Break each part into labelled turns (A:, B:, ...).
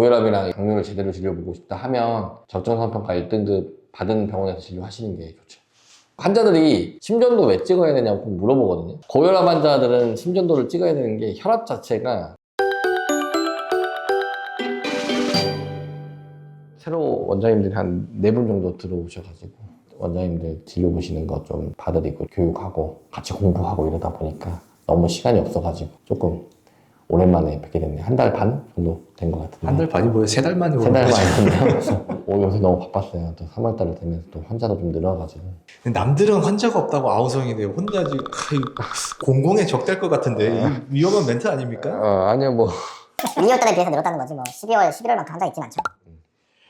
A: 고혈압이랑 당뇨를 제대로 진료보고 싶다 하면 적정선평가 1등급 받은 병원에서 진료하시는 게 좋죠. 환자들이 심전도 왜 찍어야 되냐고 꼭 물어보거든요. 고혈압 환자들은 심전도를 찍어야 되는 게 혈압 자체가 새로 원장님들이 한 4분 정도 들어오셔가지고 원장님들 진료 보시는 거 좀 봐드리고 교육하고 같이 공부하고 이러다 보니까 너무 시간이 없어가지고 조금 오랜만에 뵙게 됐네요. 1달 반 정도 된 것 같은데.
B: 1달 반이 뭐예요? 3달 만에 오는
A: 3달
B: 거죠?
A: 만이었네요. 그래서 요새 너무 바빴어요. 또 3월달을 되면서 또 환자도 좀 늘어가지고.
B: 남들은 환자가 없다고 아우성이네요. 혼자 지금 공공에 적될 것 같은데 이 위험한 멘트 아닙니까?
A: 아니요 뭐
C: 2월달에 비해서 늘었다는 거지 뭐 12월, 11월만큼 환자 있진 않죠.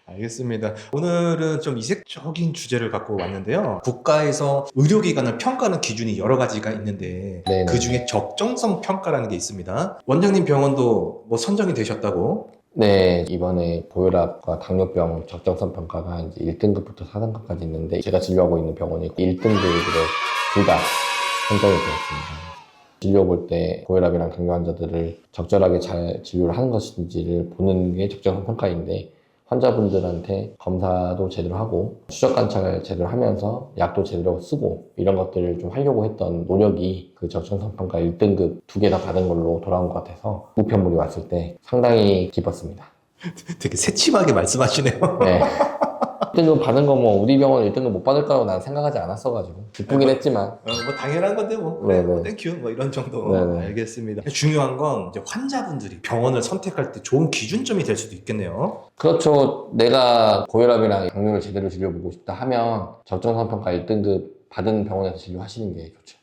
B: 알겠습니다. 오늘은 좀 이색적인 주제를 갖고 왔는데요. 국가에서 의료기관을 평가하는 기준이 여러 가지가 있는데
A: 네네.
B: 그 중에 적정성 평가라는 게 있습니다. 원장님 병원도 뭐 선정이 되셨다고?
A: 네, 이번에 고혈압과 당뇨병 적정성 평가가 이제 1등급부터 4등급까지 있는데 제가 진료하고 있는 병원이 1등급으로 둘 다 선정이 되었습니다. 진료 볼 때 고혈압이랑 당뇨 환자들을 적절하게 잘 진료를 하는 것인지를 보는 게 적정성 평가인데 환자분들한테 검사도 제대로 하고 추적 관찰을 제대로 하면서 약도 제대로 쓰고 이런 것들을 좀 하려고 했던 노력이 그 적정성 평가 1등급 2개 다 받은 걸로 돌아온 것 같아서 우편물이 왔을 때 상당히 기뻤습니다.
B: 되게 새침하게 말씀하시네요.
A: 네. 1등급 받은 거 뭐 우리 병원 1등급 못 받을 거라고 난 생각하지 않았어가지고 기쁘긴 했지만
B: 뭐 당연한 건데 뭐 그래
A: 네네.
B: 뭐 땡큐 뭐 이런 정도.
A: 네네.
B: 알겠습니다. 중요한 건 이제 환자분들이 병원을 선택할 때 좋은 기준점이 될 수도 있겠네요.
A: 그렇죠. 내가 고혈압이랑 당뇨를 제대로 진료보고 싶다 하면 적정성 평가 1등급 받은 병원에서 진료하시는 게 좋죠.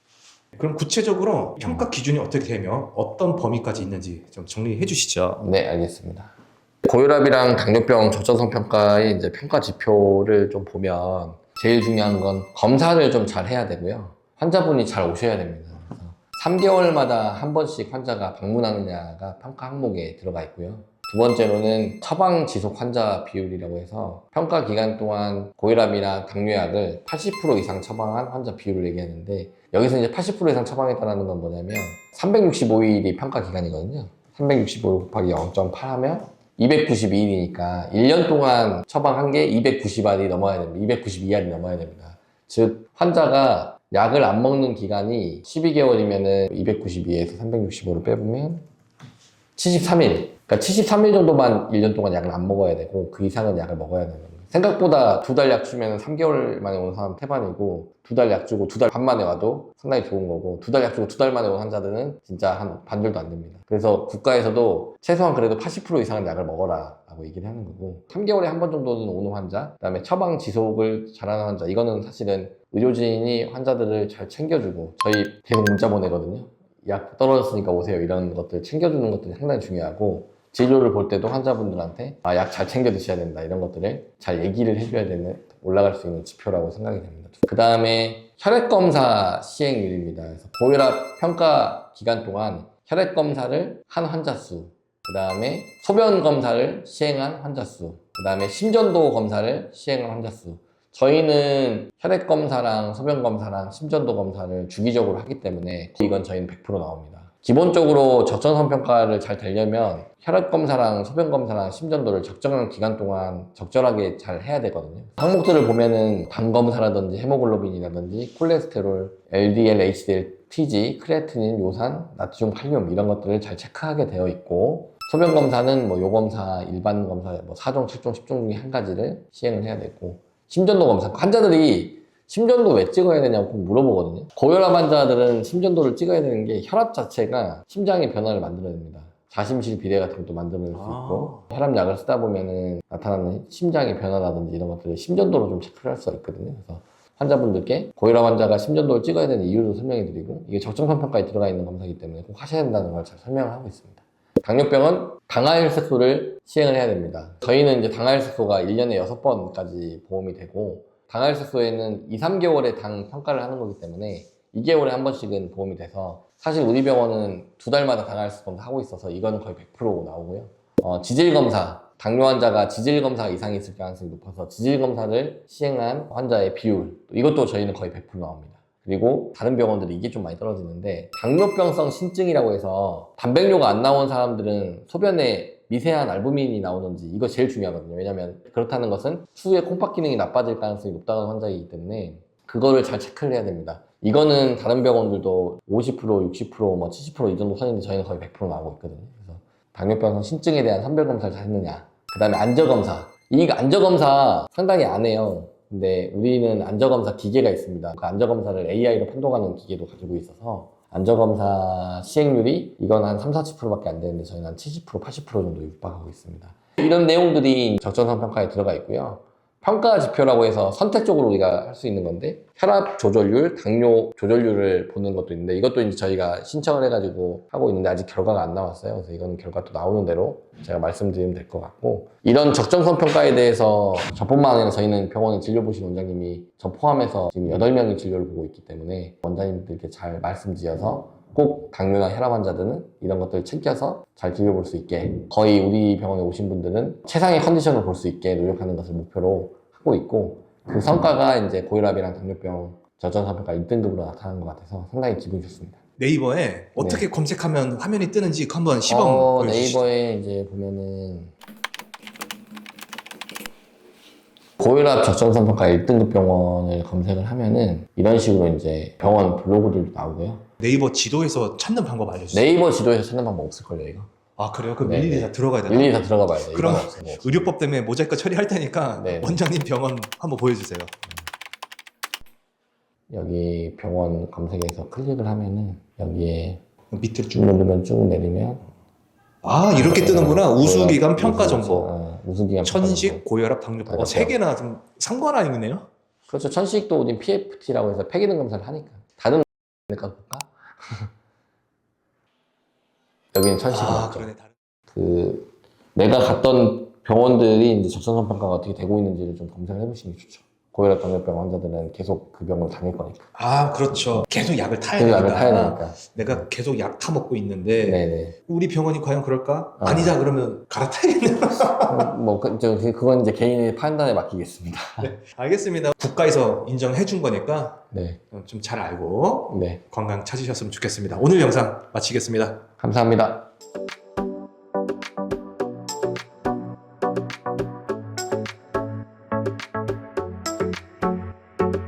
B: 그럼 구체적으로 평가 기준이 어떻게 되며 어떤 범위까지 있는지 좀 정리해 주시죠.
A: 네, 알겠습니다. 고혈압이랑 당뇨병 적정성 평가의 이제 평가 지표를 좀 보면 제일 중요한 건 검사를 좀 잘 해야 되고요. 환자분이 잘 오셔야 됩니다. 그래서 3개월마다 한 번씩 환자가 방문하느냐가 평가 항목에 들어가 있고요. 두 번째로는 처방 지속 환자 비율이라고 해서 평가 기간 동안 고혈압이나 당뇨약을 80% 이상 처방한 환자 비율을 얘기하는데 여기서 이제 80% 이상 처방했다는 건 뭐냐면 365일이 평가 기간이거든요. 365일 곱하기 0.8 하면 292일이니까 1년 동안 처방한 게 290알이 넘어야 됩니다. 292알이 넘어야 됩니다. 즉 환자가 약을 안 먹는 기간이 12개월이면은 292에서 365를 빼보면 73일. 그러니까 73일 정도만 1년 동안 약을 안 먹어야 되고 그 이상은 약을 먹어야 되는 거예요. 생각보다 2달 약 주면 3개월 만에 온 사람 태반이고 2달 약 주고 2달 반 만에 와도 상당히 좋은 거고 2달 약 주고 2달 만에 온 환자들은 진짜 한 반절도 안 됩니다. 그래서 국가에서도 최소한 그래도 80% 이상은 약을 먹어라 라고 얘기를 하는 거고 3개월에 한 번 정도는 오는 환자, 그 다음에 처방 지속을 잘하는 환자, 이거는 사실은 의료진이 환자들을 잘 챙겨주고 저희 계속 문자 보내거든요. 약 떨어졌으니까 오세요 이런 것들 챙겨주는 것들이 상당히 중요하고 진료를 볼 때도 환자분들한테 약 잘 챙겨 드셔야 된다 이런 것들을 잘 얘기를 해줘야 되는 올라갈 수 있는 지표라고 생각이 됩니다. 그 다음에 혈액검사 시행률입니다. 그래서 고혈압 평가 기간 동안 혈액검사를 한 환자 수, 그 다음에 소변검사를 시행한 환자 수, 그 다음에 심전도 검사를 시행한 환자 수. 저희는 혈액검사랑 소변검사랑 심전도 검사를 주기적으로 하기 때문에 이건 저희는 100% 나옵니다. 기본적으로 적정성 평가를 잘 되려면 혈액검사랑 소변검사랑 심전도를 적정한 기간 동안 적절하게 잘 해야 되거든요. 항목들을 보면은 당검사라든지 헤모글로빈이라든지 콜레스테롤, LDL, HDL, TG, 크레아티닌, 요산, 나트륨, 칼륨 이런 것들을 잘 체크하게 되어 있고 소변검사는 뭐 요검사, 일반 검사, 뭐 4종, 7종, 10종 중에 한 가지를 시행을 해야 되고 심전도 검사, 환자들이 심전도 왜 찍어야 되냐고 꼭 물어보거든요. 고혈압 환자들은 심전도를 찍어야 되는 게 혈압 자체가 심장의 변화를 만들어냅니다. 자심실 비대 같은 것도 만들어낼 수 있고 혈압약을 쓰다 보면은 나타나는 심장의 변화라든지 이런 것들을 심전도로 좀 체크를 할 수가 있거든요. 그래서 환자분들께 고혈압 환자가 심전도를 찍어야 되는 이유도 설명해 드리고 이게 적정성 평가에 들어가 있는 검사이기 때문에 꼭 하셔야 된다는 걸 잘 설명을 하고 있습니다. 당뇨병은 당하혈색소를 시행을 해야 됩니다. 저희는 이제 당하혈색소가 1년에 6번까지 보험이 되고 당하혈색소에는 2, 3개월에 당 평가를 하는 거기 때문에 2개월에 한 번씩은 보험이 돼서 사실 우리 병원은 2달마다 당하혈색소 검사 하고 있어서 이거는 거의 100% 나오고요. 지질검사, 당뇨 환자가 지질검사가 이상이 있을 가능성이 높아서 지질검사를 시행한 환자의 비율 이것도 저희는 거의 100% 나옵니다. 그리고 다른 병원들이 이게 좀 많이 떨어지는데 당뇨병성 신증이라고 해서 단백뇨가 안 나온 사람들은 소변에 미세한 알부민이 나오는지 이거 제일 중요하거든요. 왜냐하면 그렇다는 것은 추후에 콩팥 기능이 나빠질 가능성이 높다는 환자이기 때문에 그거를 잘 체크를 해야 됩니다. 이거는 다른 병원들도 50%, 60%, 뭐 70%이 정도 선인데 저희는 거의 100% 나오고 있거든요. 그래서 당뇨병 신증에 대한 선별 검사를 잘 했느냐. 그 다음에 안저검사. 이 안저검사 상당히 안 해요. 근데 우리는 안저검사 기계가 있습니다. 그 안저검사를 AI로 판독하는 기계도 가지고 있어서 안저검사 시행률이 이건 한 3, 40%밖에 안 되는데 저희는 한 70%, 80% 정도 육박하고 있습니다. 이런 내용들이 적정성 평가에 들어가 있고요. 평가 지표라고 해서 선택적으로 우리가 할 수 있는 건데 혈압 조절률, 당뇨 조절률을 보는 것도 있는데 이것도 이제 저희가 신청을 해가지고 하고 있는데 아직 결과가 안 나왔어요. 그래서 이건 결과 또 나오는 대로 제가 말씀드리면 될 것 같고 이런 적정성 평가에 대해서 저뿐만 아니라 저희는 병원에 진료 보신 원장님이 저 포함해서 지금 8명이 진료를 보고 있기 때문에 원장님들께 잘 말씀드려서 꼭 당뇨나 혈압 환자들은 이런 것들을 챙겨서 잘 진료볼 수 있게 거의 우리 병원에 오신 분들은 최상의 컨디션을 볼 수 있게 노력하는 것을 목표로 하고 있고 그 성과가 이제 고혈압이랑 당뇨병 저전성 평가 1등급으로 나타나는 것 같아서 상당히 기분이 좋습니다.
B: 네이버에 어떻게 검색하면 화면이 뜨는지 한번 시범 보여주시죠.
A: 네이버에 이제 보면은 고혈압 적정성 평가 1등급 병원을 검색을 하면은 이런 식으로 이제 병원 블로그들도 나오고요.
B: 네이버 지도에서 찾는 방법 알려주세요.
A: 네이버 지도에서 찾는 방법 없을걸요, 이거?
B: 아 그래요? 그럼
A: 네,
B: 일일이
A: 네.
B: 다 들어가야 되나?
A: 일일이 다 들어가 봐야 돼요.
B: 그럼
A: 이건 없어요.
B: 의료법 때문에 모자이크 처리할 테니까
A: 네.
B: 원장님 병원 한번 보여주세요.
A: 여기 병원 검색에서 클릭을 하면은 여기에
B: 밑으로
A: 쭉
B: 쭉.
A: 누르면 쭉 내리면
B: 아 이렇게 뜨는구나. 우수기관 평가 정보.
A: 우수기관
B: 천식, 고혈압, 당뇨병.
A: 그렇죠.
B: 세 개나 좀 상관아 있네요.
A: 그렇죠. 천식도 우린 PFT라고 해서 폐기능 검사를 하니까 다른 내가 볼까? 여기는 천식이
B: 아
A: 맞죠.
B: 그러네. 다른.
A: 그 내가 갔던 병원들이 이제 적정성 평가가 어떻게 되고 있는지를 좀 검색을 해보시는 게 좋죠. 고혈압 당뇨병 환자들은 계속 그 병을 다닐 거니까.
B: 아 그렇죠. 계속 약을 타야
A: 계속
B: 되니까.
A: 약을 타야 되니까.
B: 내가 계속 약 타먹고 있는데
A: 네네.
B: 우리 병원이 과연 그럴까?
A: 아.
B: 아니다 그러면 갈아타야겠네요.
A: 그건 이제 개인의 판단에 맡기겠습니다.
B: 네, 알겠습니다. 국가에서 인정해 준 거니까
A: 네.
B: 좀 잘 알고
A: 네.
B: 건강 찾으셨으면 좋겠습니다. 오늘 영상 마치겠습니다.
A: 감사합니다.